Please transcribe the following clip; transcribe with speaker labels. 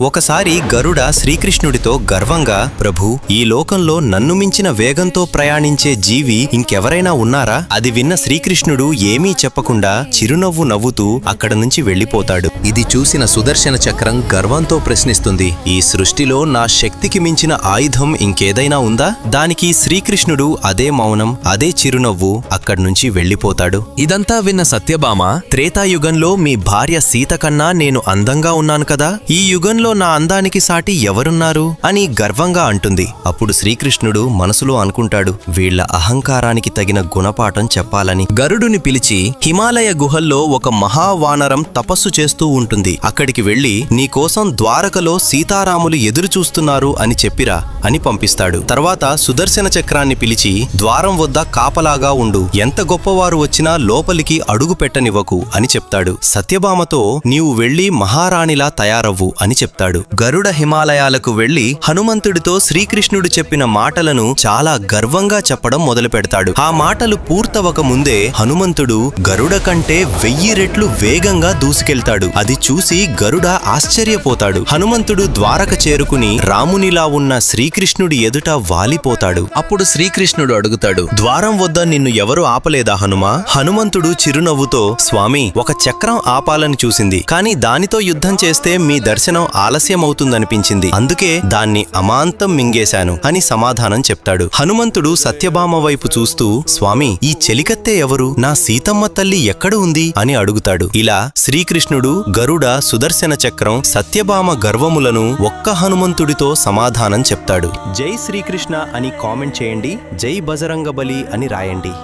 Speaker 1: ఒకసారి గరుడ శ్రీకృష్ణుడితో గర్వంగా, ప్రభూ, ఈ లోకంలో నన్ను మించిన వేగంతో ప్రయాణించే జీవి ఇంకెవరైనా ఉన్నారా? అది విన్న శ్రీకృష్ణుడు ఏమీ చెప్పకుండా చిరునవ్వు నవ్వుతూ అక్కడ నుంచి వెళ్లిపోతాడు. ఇది చూసిన సుదర్శన చక్రం గర్వంతో ప్రశ్నిస్తుంది, ఈ సృష్టిలో నా శక్తికి మించిన ఆయుధం ఇంకేదైనా ఉందా? దానికి శ్రీకృష్ణుడు అదే మౌనం, అదే చిరునవ్వు అక్కడ్నుంచి వెళ్లిపోతాడు. ఇదంతా విన్న సత్యభామ, త్రేతాయుగంలో మీ భార్య సీత కన్నా నేను అందంగా ఉన్నాను కదా, ఈ యుగంలో నా అందానికి సాటి ఎవరున్నారు అని గర్వంగా అంటుంది. అప్పుడు శ్రీకృష్ణుడు మనసులో అనుకుంటాడు, వీళ్ల అహంకారానికి తగిన గుణపాఠం చెప్పాలని. గరుడుని పిలిచి, హిమాలయ గుహల్లో ఒక మహావానరం తపస్సు చేస్తూ ఉంటుంది, అక్కడికి వెళ్లి నీకోసం ద్వారకలో సీతారాములు ఎదురు చూస్తున్నారు అని చెప్పిరా అని పంపిస్తాడు. తర్వాత సుదర్శన చక్రాన్ని పిలిచి, ద్వారం వద్ద కాపలాగా ఉండు, ఎంత గొప్పవారు వచ్చినా లోపలికి అడుగు పెట్టనివ్వకు అని చెప్తాడు. సత్యభామతో, నీవు వెళ్లి మహారాణిలా తయారవ్వు అని చెప్తాడు. గరుడ హిమాలయాలకు వెళ్లి హనుమంతుడితో శ్రీకృష్ణుడు చెప్పిన మాటలను చాలా గర్వంగా చెప్పడం మొదలు పెడతాడు. ఆ మాటలు పూర్తవక ముందే హనుమంతుడు గరుడ కంటే 1000 రెట్లు వేగంగా దూసుకెళ్తాడు. అది చూసి గరుడ ఆశ్చర్యపోతాడు. హనుమంతుడు ద్వారక చేరుకుని రామునిలా ఉన్న శ్రీకృష్ణుడి ఎదుట వాలిపోతాడు. అప్పుడు శ్రీకృష్ణుడు అడుగుతాడు, ద్వారం వద్ద నిన్ను ఎవరు ఆపలేదా హనుమా? హనుమంతుడు చిరునవ్వుతో, స్వామి, ఒక చక్రం ఆపాలని చూసింది, కాని దానితో యుద్ధం చేస్తే మీ దర్శనం ఆలస్యమవుతుందనిపించింది, అందుకే దాన్ని అమాంతం మింగేశాను అని సమాధానం చెప్తాడు. హనుమంతుడు సత్యభామ వైపు చూస్తూ, స్వామి, ఈ చెలికత్తె ఎవరు? నా సీతమ్మ తల్లి ఎక్కడ ఉంది అని అడుగుతాడు. ఇలా శ్రీకృష్ణుడు, గరుడ, సుదర్శన చక్రం, సత్యభామ గర్వములను ఒక్క హనుమంతుడితో సమాధానం చెప్తాడు. జై శ్రీకృష్ణ అని కామెంట్ చేయండి, జై బజరంగబలి అని రాయండి.